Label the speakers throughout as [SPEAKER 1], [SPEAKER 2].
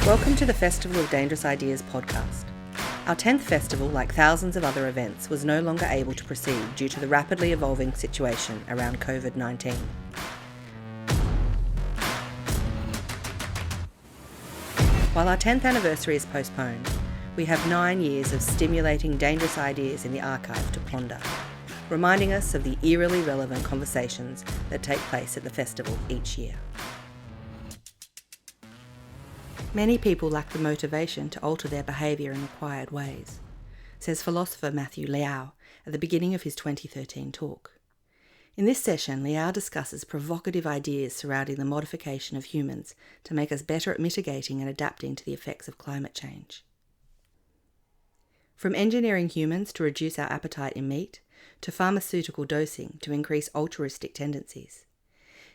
[SPEAKER 1] Welcome to the Festival of Dangerous Ideas podcast. Our 10th festival, like thousands of other events, was no longer able to proceed due to the rapidly evolving situation around COVID-19. While our 10th anniversary is postponed, we have 9 years of stimulating dangerous ideas in the archive to ponder, reminding us of the eerily relevant conversations that take place at the festival each year. Many people lack the motivation to alter their behaviour in required ways, says philosopher Matthew Liao at the beginning of his 2013 talk. In this session, Liao discusses provocative ideas surrounding the modification of humans to make us better at mitigating and adapting to the effects of climate change. From engineering humans to reduce our appetite in meat, to pharmaceutical dosing to increase altruistic tendencies.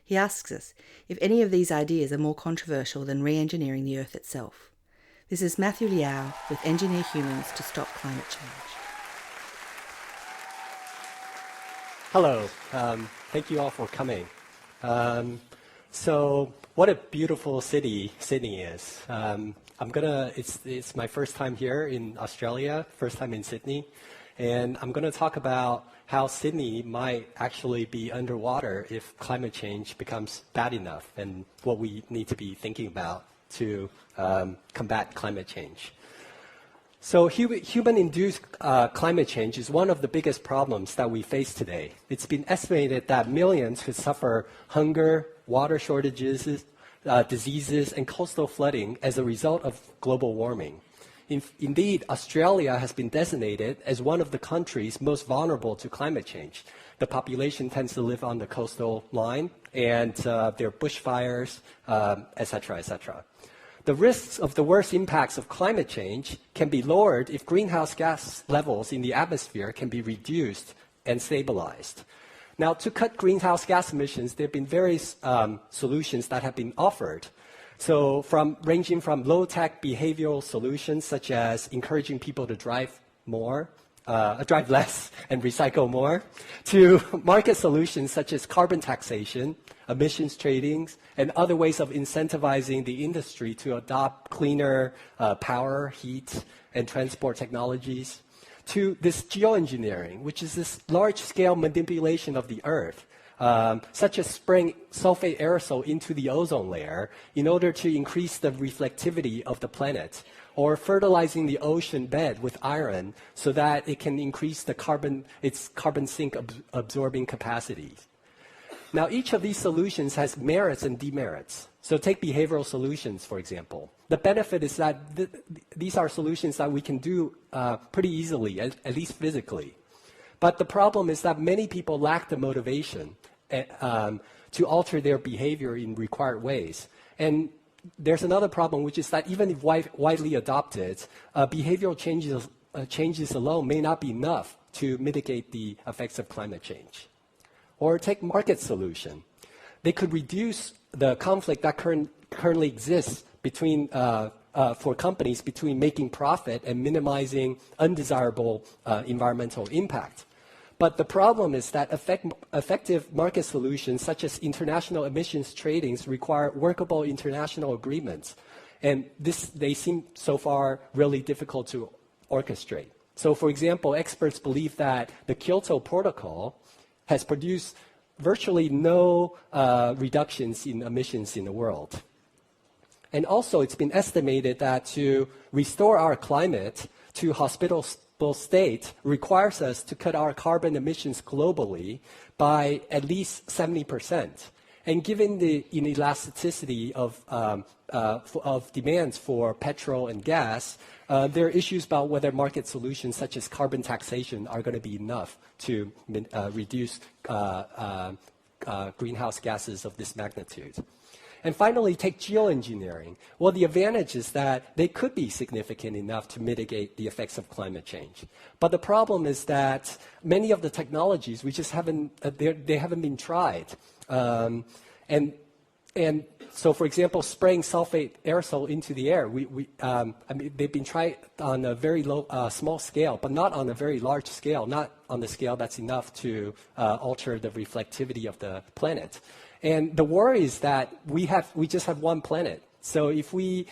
[SPEAKER 1] He asks us if any of these ideas are more controversial than re-engineering the Earth itself. This is Matthew Liao with Engineer Humans to Stop Climate Change.
[SPEAKER 2] Hello, thank you all for coming. So, what a beautiful city Sydney is. It's my first time here in Australia, first time in Sydney, and I'm going to talk about how Sydney might actually be underwater if climate change becomes bad enough, and what we need to be thinking about to combat climate change. So human-induced climate change is one of the biggest problems that we face today. It's been estimated that millions could suffer hunger, water shortages, diseases, and coastal flooding as a result of global warming. Indeed, Australia has been designated as one of the countries most vulnerable to climate change. The population tends to live on the coastal line, and there are bushfires, etc., etc. The risks of the worst impacts of climate change can be lowered if greenhouse gas levels in the atmosphere can be reduced and stabilized. Now, to cut greenhouse gas emissions, there have been various solutions that have been offered. So ranging from low-tech behavioral solutions, such as encouraging people to drive less and recycle more, to market solutions such as carbon taxation, emissions trading, and other ways of incentivizing the industry to adopt cleaner power, heat, and transport technologies, to this geo-engineering, which is this large-scale manipulation of the Earth, such as spraying sulfate aerosol into the ozone layer in order to increase the reflectivity of the planet, or fertilizing the ocean bed with iron so that it can increase its carbon sink absorbing capacity. Now, each of these solutions has merits and demerits. So take behavioral solutions, for example. The benefit is that these are solutions that we can do pretty easily, at least physically. But the problem is that many people lack the motivation to alter their behavior in required ways. And there's another problem, which is that even if widely adopted, behavioral changes alone may not be enough to mitigate the effects of climate change. Or take market solution. They could reduce the conflict that currently exists between for companies between making profit and minimizing undesirable environmental impact. But the problem is that effective market solutions such as international emissions tradings require workable international agreements. And they seem so far really difficult to orchestrate. So for example, experts believe that the Kyoto Protocol has produced virtually no reductions in emissions in the world. And also it's been estimated that to restore our climate to hospitable state requires us to cut our carbon emissions globally by at least 70%. And given the inelasticity of demands for petrol and gas, there are issues about whether market solutions such as carbon taxation are going to be enough to reduce greenhouse gases of this magnitude. And finally, take geoengineering. Well, the advantage is that they could be significant enough to mitigate the effects of climate change. But the problem is that many of the technologies, we just haven't been tried. And so, for example, spraying sulfate aerosol into the air, they've been tried on a very small scale, but not on a very large scale, not on the scale that's enough to alter the reflectivity of the planet. And the worry is that we just have one planet. So if we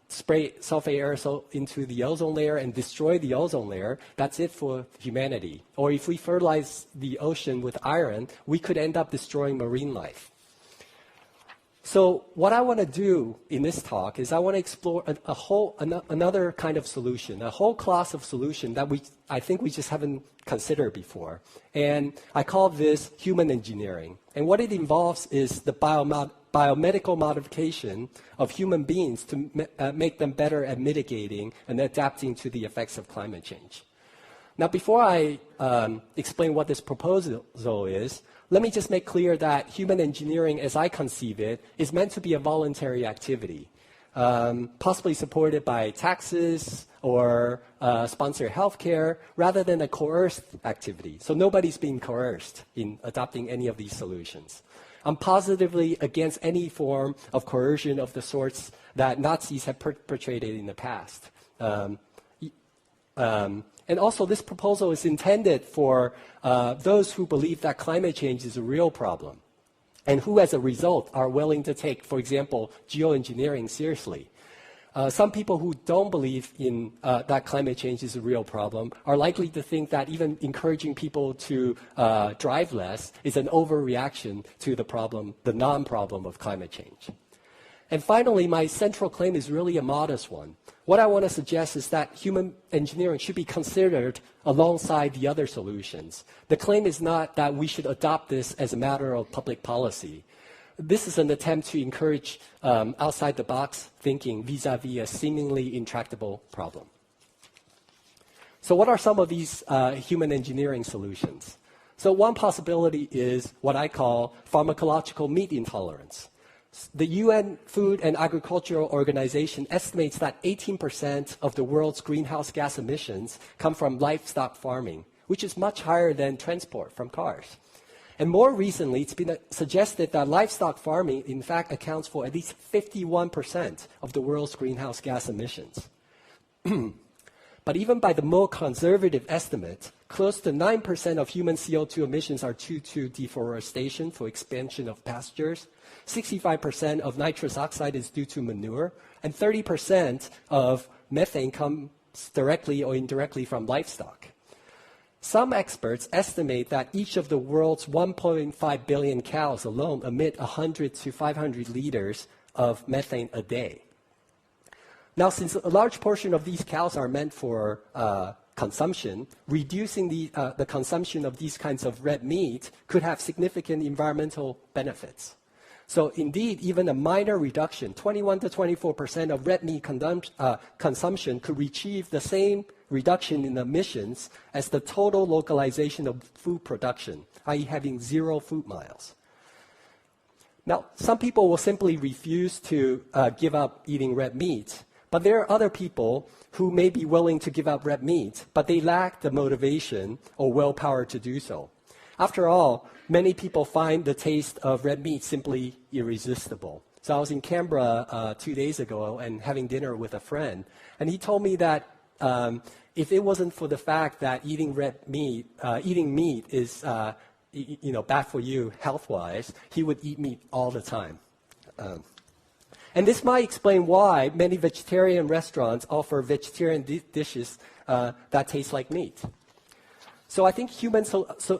[SPEAKER 2] spray sulfate aerosol into the ozone layer and destroy the ozone layer, that's it for humanity. Or if we fertilize the ocean with iron, we could end up destroying marine life. So what I want to do in this talk is I want to explore another kind of solution, a whole class of solution that I think we just haven't considered before. And I call this human engineering. And what it involves is the biomedical modification of human beings to make them better at mitigating and adapting to the effects of climate change. Now, before I explain what this proposal is, let me just make clear that human engineering, as I conceive it, is meant to be a voluntary activity, possibly supported by taxes or sponsored healthcare, rather than a coerced activity. So nobody's being coerced in adopting any of these solutions. I'm positively against any form of coercion of the sorts that Nazis have perpetrated in the past. And also, this proposal is intended for those who believe that climate change is a real problem and who, as a result, are willing to take, for example, geo-engineering seriously. Some people who don't believe in that climate change is a real problem are likely to think that even encouraging people to drive less is an overreaction to the problem, the non-problem of climate change. And finally, my central claim is really a modest one. What I want to suggest is that human engineering should be considered alongside the other solutions. The claim is not that we should adopt this as a matter of public policy. This is an attempt to encourage outside-the-box thinking vis-a-vis a seemingly intractable problem. So what are some of these human engineering solutions? So one possibility is what I call pharmacological meat intolerance. The UN Food and Agricultural Organization estimates that 18% of the world's greenhouse gas emissions come from livestock farming, which is much higher than transport from cars. And more recently, it's been suggested that livestock farming, in fact, accounts for at least 51% of the world's greenhouse gas emissions. But even by the more conservative estimate, close to 9% of human CO2 emissions are due to deforestation for expansion of pastures, 65% of nitrous oxide is due to manure, and 30% of methane comes directly or indirectly from livestock. Some experts estimate that each of the world's 1.5 billion cows alone emit 100 to 500 liters of methane a day. Now, since a large portion of these cows are meant for consumption, reducing the consumption of these kinds of red meat could have significant environmental benefits. So indeed, even a minor reduction, 21 to 24% of red meat consumption could achieve the same reduction in emissions as the total localization of food production, i.e. having 0 food miles. Now, some people will simply refuse to give up eating red meat, but there are other people who may be willing to give up red meat, but they lack the motivation or willpower to do so. After all, many people find the taste of red meat simply irresistible. So I was in Canberra 2 days ago and having dinner with a friend, and he told me that if it wasn't for the fact that eating meat is bad for you health-wise, he would eat meat all the time. And this might explain why many vegetarian restaurants offer vegetarian dishes that taste like meat. So I think human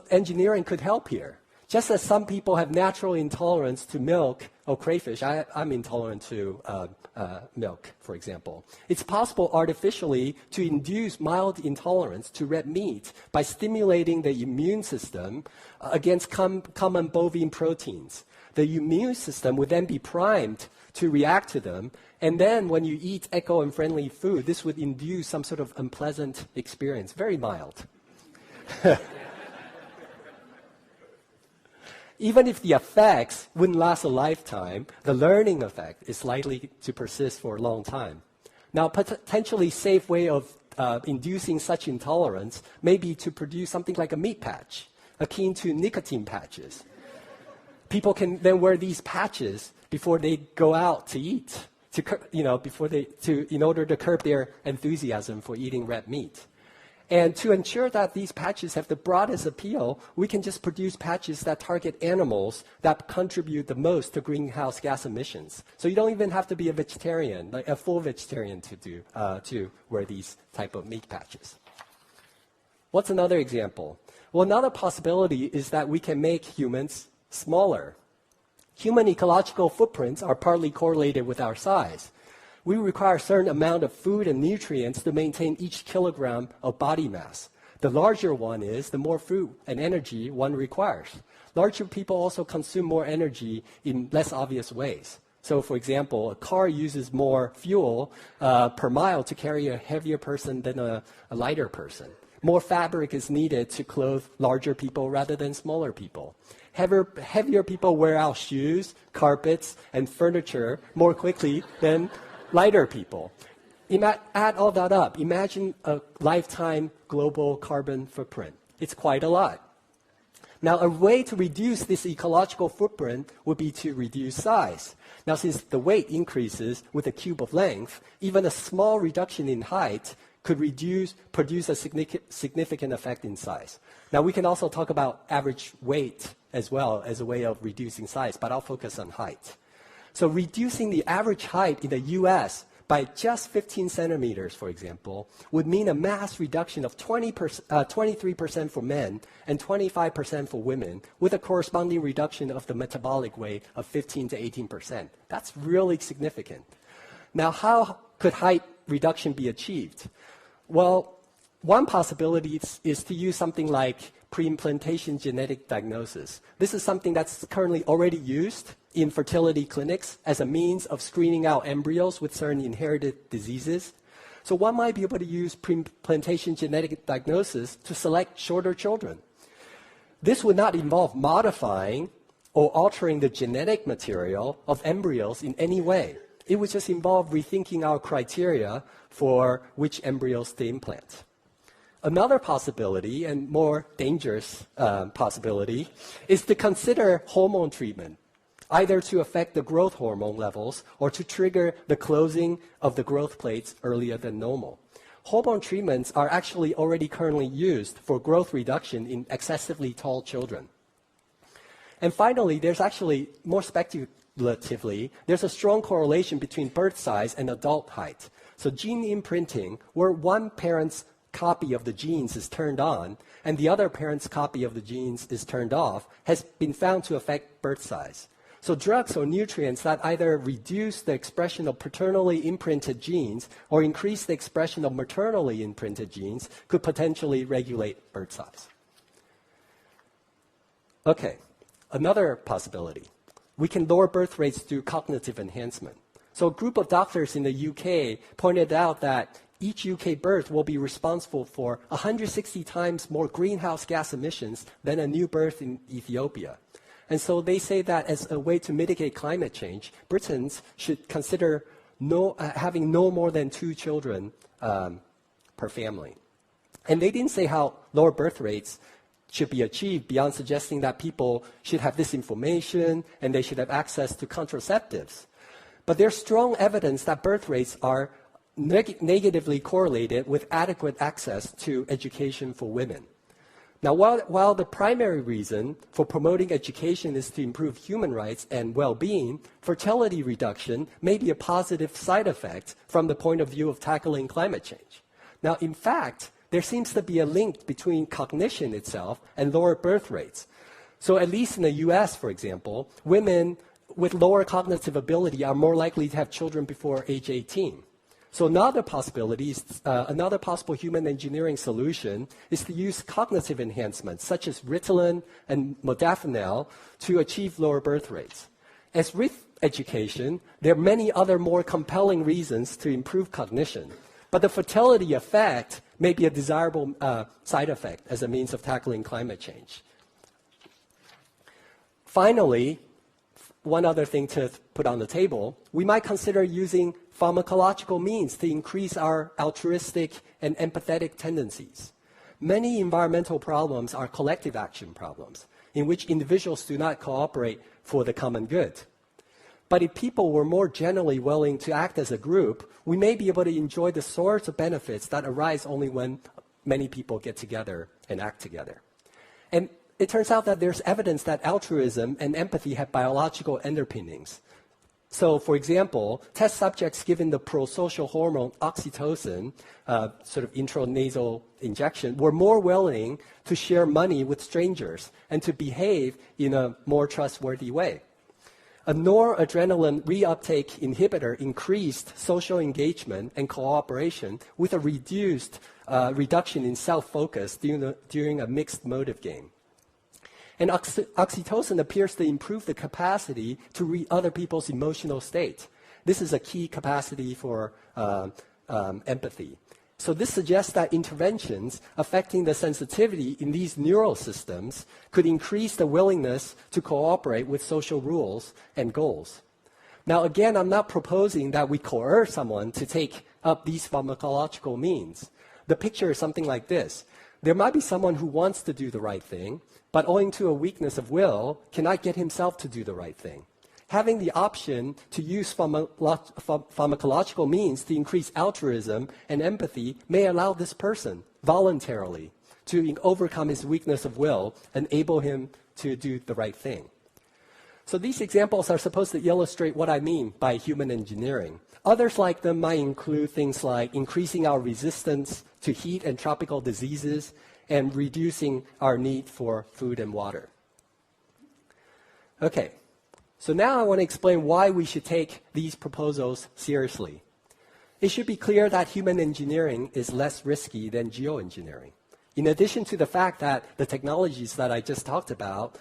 [SPEAKER 2] engineering could help here. Just as some people have natural intolerance to milk or crayfish, I'm intolerant to milk, for example. It's possible artificially to induce mild intolerance to red meat by stimulating the immune system against common bovine proteins. The immune system would then be primed to react to them, and then when you eat eco-friendly food, this would induce some sort of unpleasant experience, very mild. Even if the effects wouldn't last a lifetime, the learning effect is likely to persist for a long time. Now, a potentially safe way of inducing such intolerance may be to produce something like a meat patch, akin to nicotine patches. People can then wear these patches before they go out to eat, in order to curb their enthusiasm for eating red meat. And to ensure that these patches have the broadest appeal, we can just produce patches that target animals that contribute the most to greenhouse gas emissions. So you don't even have to be a vegetarian, like a full vegetarian to wear these type of meat patches. What's another example? Well, another possibility is that we can make humans smaller. Human ecological footprints are partly correlated with our size. We require a certain amount of food and nutrients to maintain each kilogram of body mass. The larger one is, the more food and energy one requires. Larger people also consume more energy in less obvious ways. So, for example, a car uses more fuel per mile to carry a heavier person than a lighter person. More fabric is needed to clothe larger people rather than smaller people. Heavier people wear out shoes, carpets, and furniture more quickly than lighter people. Add all that up. Imagine a lifetime global carbon footprint. It's quite a lot. Now, a way to reduce this ecological footprint would be to reduce size. Now, since the weight increases with a cube of length, even a small reduction in height could produce a significant effect in size. Now, we can also talk about average weight as well as a way of reducing size, but I'll focus on height. So reducing the average height in the US by just 15 centimeters, for example, would mean a mass reduction of 23% for men and 25% for women, with a corresponding reduction of the metabolic weight of 15 to 18%. That's really significant. Now, how could height reduction be achieved? Well, one possibility is to use something like pre-implantation genetic diagnosis. This is something that's currently already used in fertility clinics as a means of screening out embryos with certain inherited diseases. So one might be able to use pre-implantation genetic diagnosis to select shorter children. This would not involve modifying or altering the genetic material of embryos in any way. It would just involve rethinking our criteria for which embryos to implant. Another possibility, and more dangerous possibility, is to consider hormone treatment, either to affect the growth hormone levels or to trigger the closing of the growth plates earlier than normal. Hormone treatments are actually already currently used for growth reduction in excessively tall children. And finally, there's actually, more speculatively, there's a strong correlation between birth size and adult height. So gene imprinting, where one parent's copy of the genes is turned on and the other parent's copy of the genes is turned off, has been found to affect birth size. So drugs or nutrients that either reduce the expression of paternally imprinted genes or increase the expression of maternally imprinted genes could potentially regulate birth size. Okay, another possibility. We can lower birth rates through cognitive enhancement. So a group of doctors in the UK pointed out that each UK birth will be responsible for 160 times more greenhouse gas emissions than a new birth in Ethiopia. And so they say that as a way to mitigate climate change, Britons should consider having no more than 2 children per family. And they didn't say how lower birth rates should be achieved beyond suggesting that people should have this information and they should have access to contraceptives. But there's strong evidence that birth rates are negatively correlated with adequate access to education for women. Now, while the primary reason for promoting education is to improve human rights and well-being, fertility reduction may be a positive side effect from the point of view of tackling climate change. Now, in fact, there seems to be a link between cognition itself and lower birth rates. So at least in the US, for example, women with lower cognitive ability are more likely to have children before age 18. So another possibility is, another possible human engineering solution is to use cognitive enhancements such as Ritalin and modafinil to achieve lower birth rates. As with education, there are many other more compelling reasons to improve cognition, but the fertility effect may be a desirable side effect as a means of tackling climate change. Finally, one other thing to put on the table, we might consider using pharmacological means to increase our altruistic and empathetic tendencies. Many environmental problems are collective action problems, in which individuals do not cooperate for the common good. But if people were more generally willing to act as a group, we may be able to enjoy the sorts of benefits that arise only when many people get together and act together. And it turns out that there's evidence that altruism and empathy have biological underpinnings. So, for example, test subjects given the pro-social hormone oxytocin, sort of intranasal injection, were more willing to share money with strangers and to behave in a more trustworthy way. A noradrenaline reuptake inhibitor increased social engagement and cooperation with a reduction in self-focus during a mixed motive game. And oxytocin appears to improve the capacity to read other people's emotional state. This is a key capacity for empathy. So this suggests that interventions affecting the sensitivity in these neural systems could increase the willingness to cooperate with social rules and goals. Now, again, I'm not proposing that we coerce someone to take up these pharmacological means. The picture is something like this. There might be someone who wants to do the right thing, but owing to a weakness of will, cannot get himself to do the right thing. Having the option to use pharmacological means to increase altruism and empathy may allow this person voluntarily to overcome his weakness of will and enable him to do the right thing. So these examples are supposed to illustrate what I mean by human engineering. Others like them might include things like increasing our resistance to heat and tropical diseases and reducing our need for food and water. Okay, so now I want to explain why we should take these proposals seriously. It should be clear that human engineering is less risky than geoengineering. In addition to the fact that the technologies that I just talked about,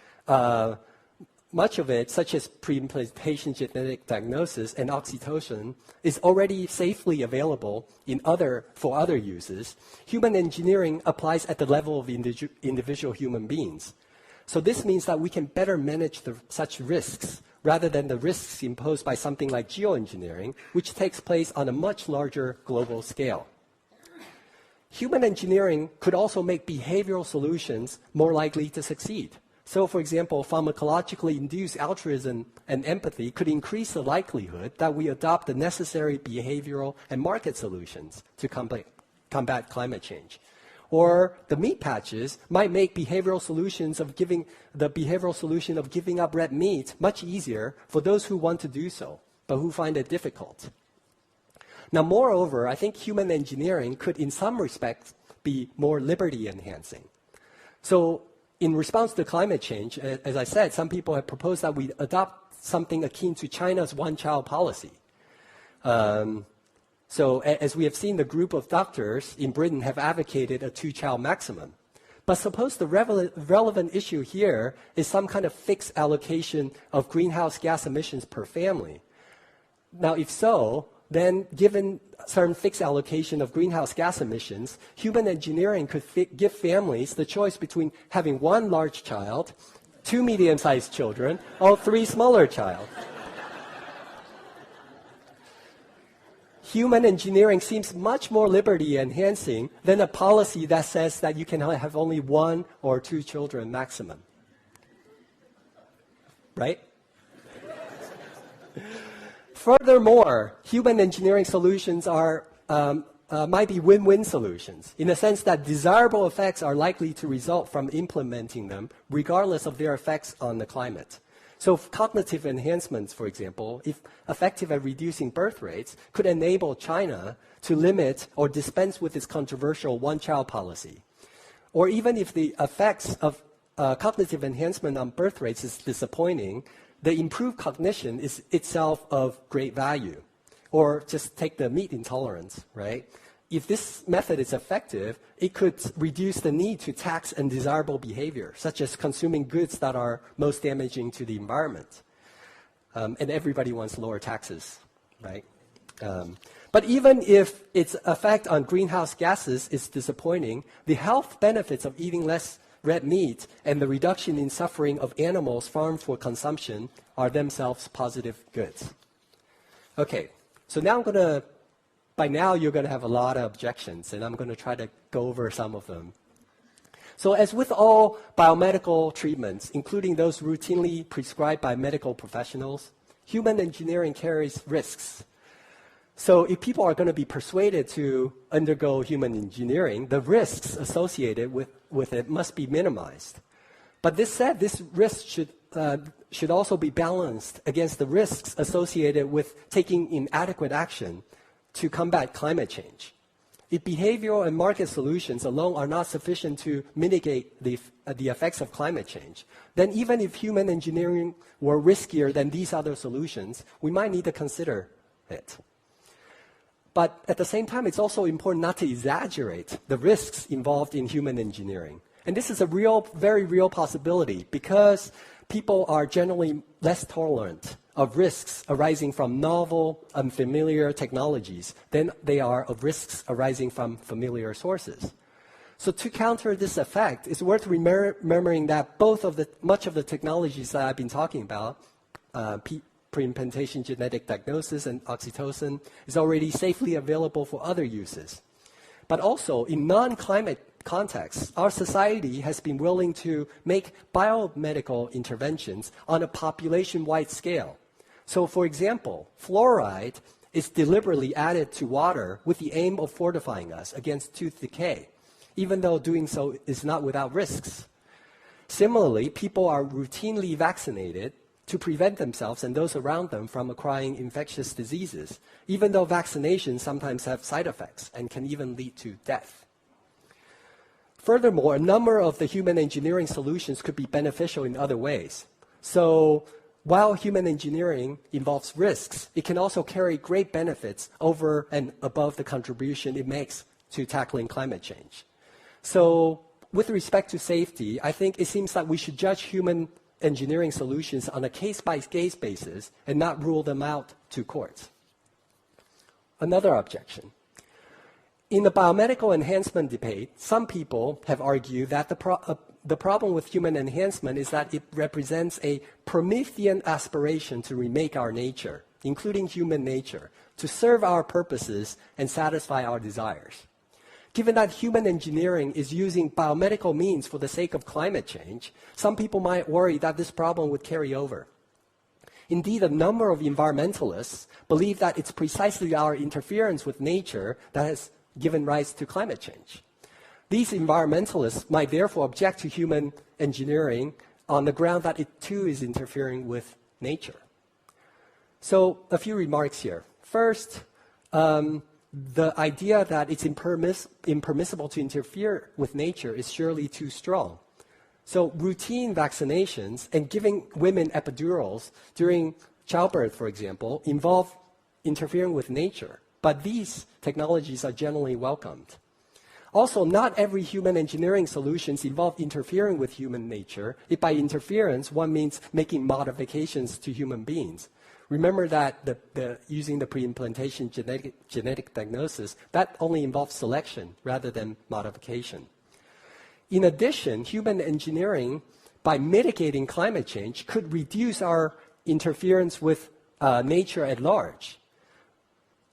[SPEAKER 2] much of it, such as pre-implantation genetic diagnosis and oxytocin, is already safely available for other uses. Human engineering applies at the level of individual human beings. So this means that we can better manage such risks rather than the risks imposed by something like geoengineering, which takes place on a much larger global scale. Human engineering could also make behavioral solutions more likely to succeed. So, for example, pharmacologically induced altruism and empathy could increase the likelihood that we adopt the necessary behavioral and market solutions to combat climate change. Or the meat patches might make the behavioral solution of giving up red meat much easier for those who want to do so, but who find it difficult. Now, moreover, I think human engineering could, in some respects, be more liberty-enhancing. So, in response to climate change, as I said, some people have proposed that we adopt something akin to China's one-child policy. So as we have seen, the group of doctors in Britain have advocated a two-child maximum. But suppose the relevant issue here is some kind of fixed allocation of greenhouse gas emissions per family. Now, if so, then given certain fixed allocation of greenhouse gas emissions, human engineering could give families the choice between having one large child, 2 medium-sized children, or 3 smaller children. Human engineering seems much more liberty-enhancing than a policy that says that you can have only 1 or 2 children maximum. Right? Furthermore, human engineering solutions might be win-win solutions in the sense that desirable effects are likely to result from implementing them regardless of their effects on the climate. So cognitive enhancements, for example, if effective at reducing birth rates, could enable China to limit or dispense with its controversial one-child policy. Or even if the effects of cognitive enhancement on birth rates is disappointing, the improved cognition is itself of great value. Or just take the meat intolerance, right? If this method is effective, it could reduce the need to tax undesirable behavior, such as consuming goods that are most damaging to the environment. And everybody wants lower taxes, right? But even if its effect on greenhouse gases is disappointing, the health benefits of eating less red meat and the reduction in suffering of animals farmed for consumption are themselves positive goods. Okay, so now by now you're going to have a lot of objections, and I'm going to try to go over some of them. So as with all biomedical treatments, including those routinely prescribed by medical professionals, human engineering carries risks. So if people are going to be persuaded to undergo human engineering, the risks associated with it must be minimized. But this said, this risk should also be balanced against the risks associated with taking inadequate action to combat climate change. If behavioral and market solutions alone are not sufficient to mitigate the effects of climate change, then even if human engineering were riskier than these other solutions, we might need to consider it. But at the same time, it's also important not to exaggerate the risks involved in human engineering. And this is a very real possibility because people are generally less tolerant of risks arising from novel, unfamiliar technologies than they are of risks arising from familiar sources. So to counter this effect, it's worth remembering that much of the technologies that I've been talking about, pre-implantation genetic diagnosis and oxytocin, is already safely available for other uses. But also, in non-climate contexts, our society has been willing to make biomedical interventions on a population-wide scale. So, for example, fluoride is deliberately added to water with the aim of fortifying us against tooth decay, even though doing so is not without risks. Similarly, people are routinely vaccinated to prevent themselves and those around them from acquiring infectious diseases, even though vaccinations sometimes have side effects and can even lead to death. Furthermore, a number of the human engineering solutions could be beneficial in other ways. So, while human engineering involves risks, it can also carry great benefits over and above the contribution it makes to tackling climate change. So, with respect to safety, I think it seems that we should judge human engineering solutions on a case-by-case basis and not rule them out to courts. Another objection. In the biomedical enhancement debate, some people have argued that the problem with human enhancement is that it represents a Promethean aspiration to remake our nature, including human nature, to serve our purposes and satisfy our desires. Given that human engineering is using biomedical means for the sake of climate change, some people might worry that this problem would carry over. Indeed, a number of environmentalists believe that it's precisely our interference with nature that has given rise to climate change. These environmentalists might therefore object to human engineering on the ground that it too is interfering with nature. So, a few remarks here. First, the idea that it's impermissible to interfere with nature is surely too strong. So, routine vaccinations and giving women epidurals during childbirth, for example, involve interfering with nature. But these technologies are generally welcomed. Also, not every human engineering solutions involve interfering with human nature. If by interference, one means making modifications to human beings. Remember that using the pre-implantation genetic diagnosis, that only involves selection rather than modification. In addition, human engineering, by mitigating climate change, could reduce our interference with nature at large.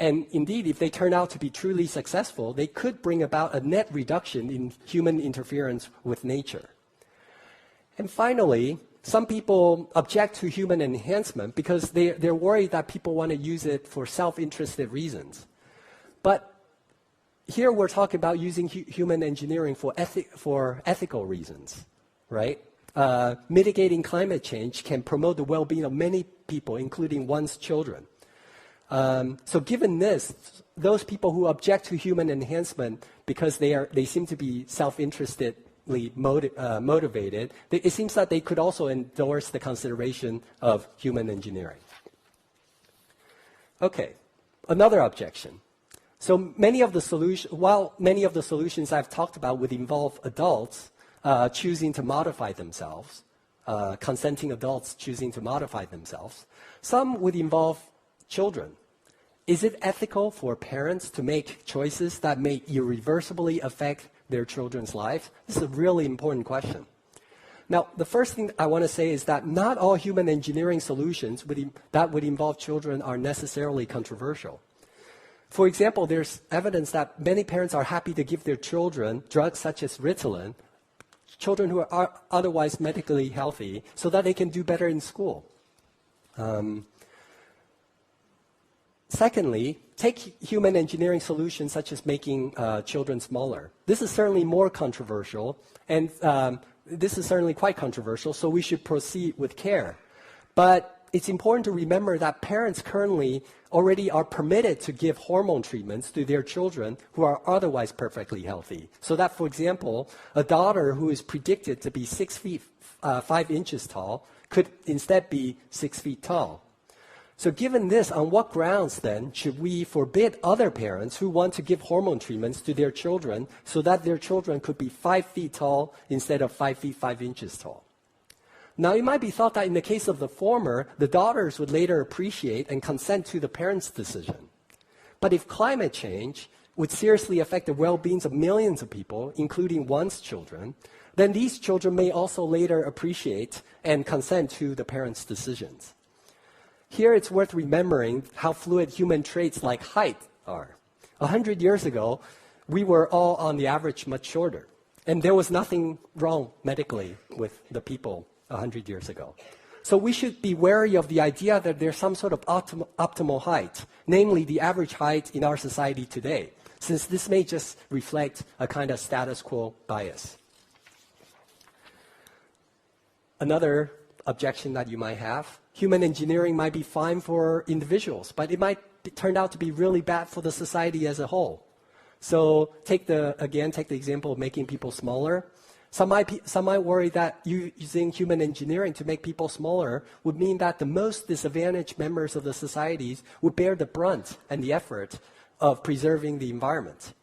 [SPEAKER 2] And indeed, if they turn out to be truly successful, they could bring about a net reduction in human interference with nature. And finally, some people object to human enhancement because they're worried that people want to use it for self-interested reasons. But here we're talking about using human engineering for ethical reasons, right? Mitigating climate change can promote the well-being of many people, including one's children. So given this, those people who object to human enhancement because they seem to be self-interestedly motivated, it seems that they could also endorse the consideration of human engineering. Okay, another objection. So while many of the solutions I've talked about would involve adults choosing to modify themselves, consenting adults choosing to modify themselves, some would involve children. Is it ethical for parents to make choices that may irreversibly affect their children's lives? This is a really important question. Now, the first thing I want to say is that not all human engineering solutions that would involve children are necessarily controversial. For example, there's evidence that many parents are happy to give their children drugs such as Ritalin, children who are otherwise medically healthy, so that they can do better in school. Secondly, take human engineering solutions such as making children smaller. This is certainly more controversial, and this is certainly quite controversial, so we should proceed with care. But it's important to remember that parents currently already are permitted to give hormone treatments to their children who are otherwise perfectly healthy. So that, for example, a daughter who is predicted to be 6 feet 5 inches tall could instead be 6 feet tall. So given this, on what grounds then should we forbid other parents who want to give hormone treatments to their children so that their children could be 5 feet tall instead of 5 feet 5 inches tall? Now, it might be thought that in the case of the former, the daughters would later appreciate and consent to the parents' decision. But if climate change would seriously affect the well-being of millions of people, including one's children, then these children may also later appreciate and consent to the parents' decisions. Here it's worth remembering how fluid human traits like height are. 100 years ago, we were all on the average much shorter, and there was nothing wrong medically with the people 100 years ago. So we should be wary of the idea that there's some sort of optimal height, namely the average height in our society today, since this may just reflect a kind of status quo bias. Another objection that you might have, human engineering might be fine for individuals, but it might turn out to be really bad for the society as a whole. So take the example of making people smaller. Some might worry that using human engineering to make people smaller would mean that the most disadvantaged members of the societies would bear the brunt and the effort of preserving the environment.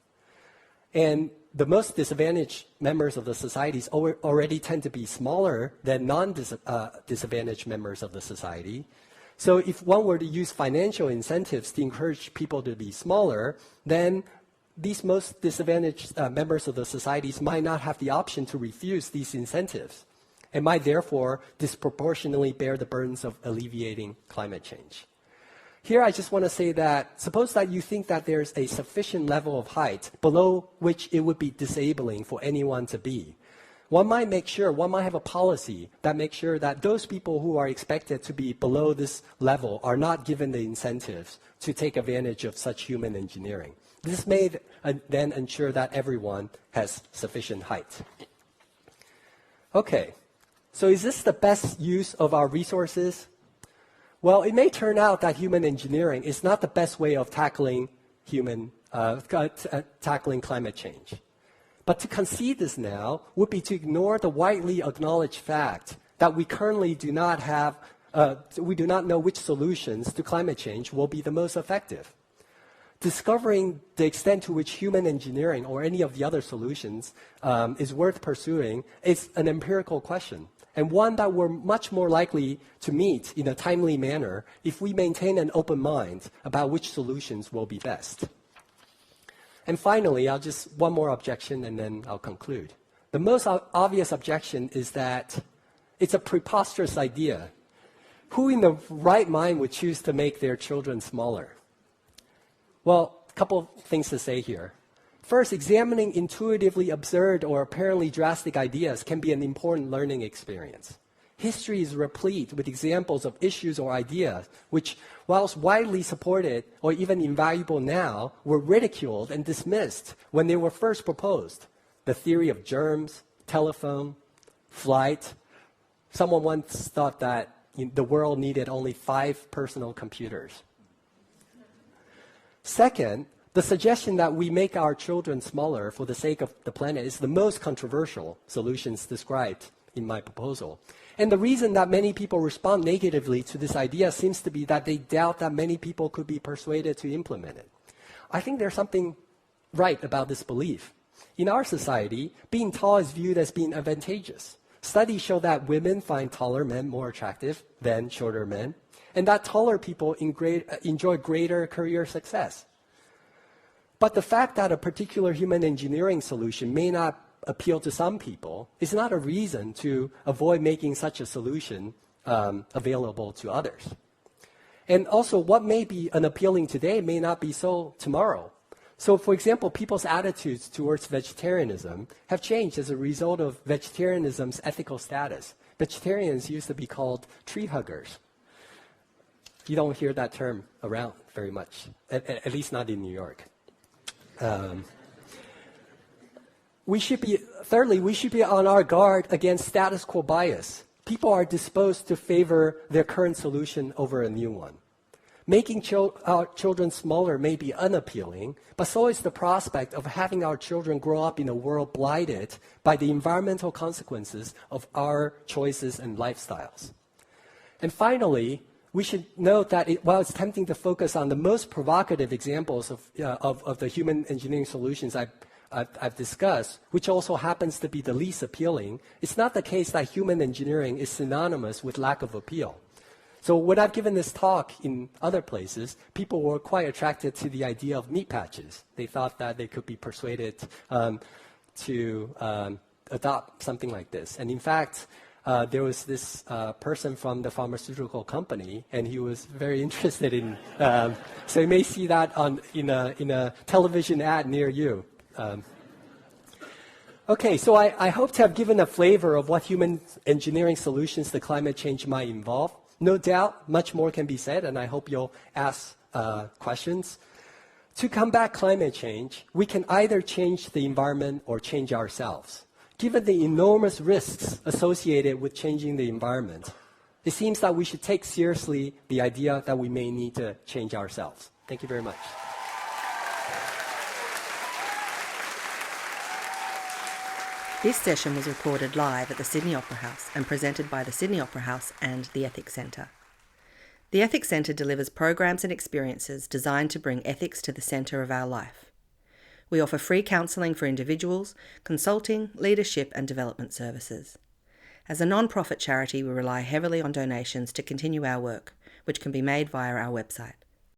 [SPEAKER 2] And the most disadvantaged members of the societies already tend to be smaller than non-disadvantaged members of the society. So if one were to use financial incentives to encourage people to be smaller, then these most disadvantaged members of the societies might not have the option to refuse these incentives and might therefore disproportionately bear the burdens of alleviating climate change. Here I just want to say that suppose that you think that there's a sufficient level of height below which it would be disabling for anyone to be. One might have a policy that makes sure that those people who are expected to be below this level are not given the incentives to take advantage of such human engineering. This may then ensure that everyone has sufficient height. Okay, so is this the best use of our resources? Well, it may turn out that human engineering is not the best way of tackling climate change. But to concede this now would be to ignore the widely acknowledged fact that we currently do not know which solutions to climate change will be the most effective. Discovering the extent to which human engineering or any of the other solutions is worth pursuing is an empirical question, and one that we're much more likely to meet in a timely manner if we maintain an open mind about which solutions will be best. And finally, one more objection and then I'll conclude. The most obvious objection is that it's a preposterous idea. Who in the right mind would choose to make their children smaller? Well, a couple of things to say here. First, examining intuitively absurd or apparently drastic ideas can be an important learning experience. History is replete with examples of issues or ideas which, whilst widely supported or even invaluable now, were ridiculed and dismissed when they were first proposed. The theory of germs, telephone, flight. Someone once thought that the world needed only 5 personal computers. Second, the suggestion that we make our children smaller for the sake of the planet is the most controversial solutions described in my proposal. And the reason that many people respond negatively to this idea seems to be that they doubt that many people could be persuaded to implement it. I think there's something right about this belief. In our society, being tall is viewed as being advantageous. Studies show that women find taller men more attractive than shorter men, and that taller people enjoy greater career success. But the fact that a particular human engineering solution may not appeal to some people is not a reason to avoid making such a solution available to others. And also, what may be unappealing today may not be so tomorrow. So, for example, people's attitudes towards vegetarianism have changed as a result of vegetarianism's ethical status. Vegetarians used to be called tree huggers. You don't hear that term around very much, at least not in New York. Thirdly, we should be on our guard against status quo bias. People are disposed to favor their current solution over a new one. Making our children smaller may be unappealing, but so is the prospect of having our children grow up in a world blighted by the environmental consequences of our choices and lifestyles. And finally, we should note that while it's tempting to focus on the most provocative examples of the human engineering solutions I've discussed, which also happens to be the least appealing, it's not the case that human engineering is synonymous with lack of appeal. So when I've given this talk in other places, people were quite attracted to the idea of meat patches. They thought that they could be persuaded to adopt something like this. And in fact, there was this person from the pharmaceutical company, and he was very interested in. So you may see that in a television ad near you. Okay, so I hope to have given a flavor of what human engineering solutions to climate change might involve. No doubt, much more can be said, and I hope you'll ask questions. To combat climate change, we can either change the environment or change ourselves. Given the enormous risks associated with changing the environment, it seems that we should take seriously the idea that we may need to change ourselves. Thank you very much.
[SPEAKER 1] This session was recorded live at the Sydney Opera House and presented by the Sydney Opera House and the Ethics Centre. The Ethics Centre delivers programs and experiences designed to bring ethics to the centre of our life. We offer free counselling for individuals, consulting, leadership and development services. As a non-profit charity, we rely heavily on donations to continue our work, which can be made via our website.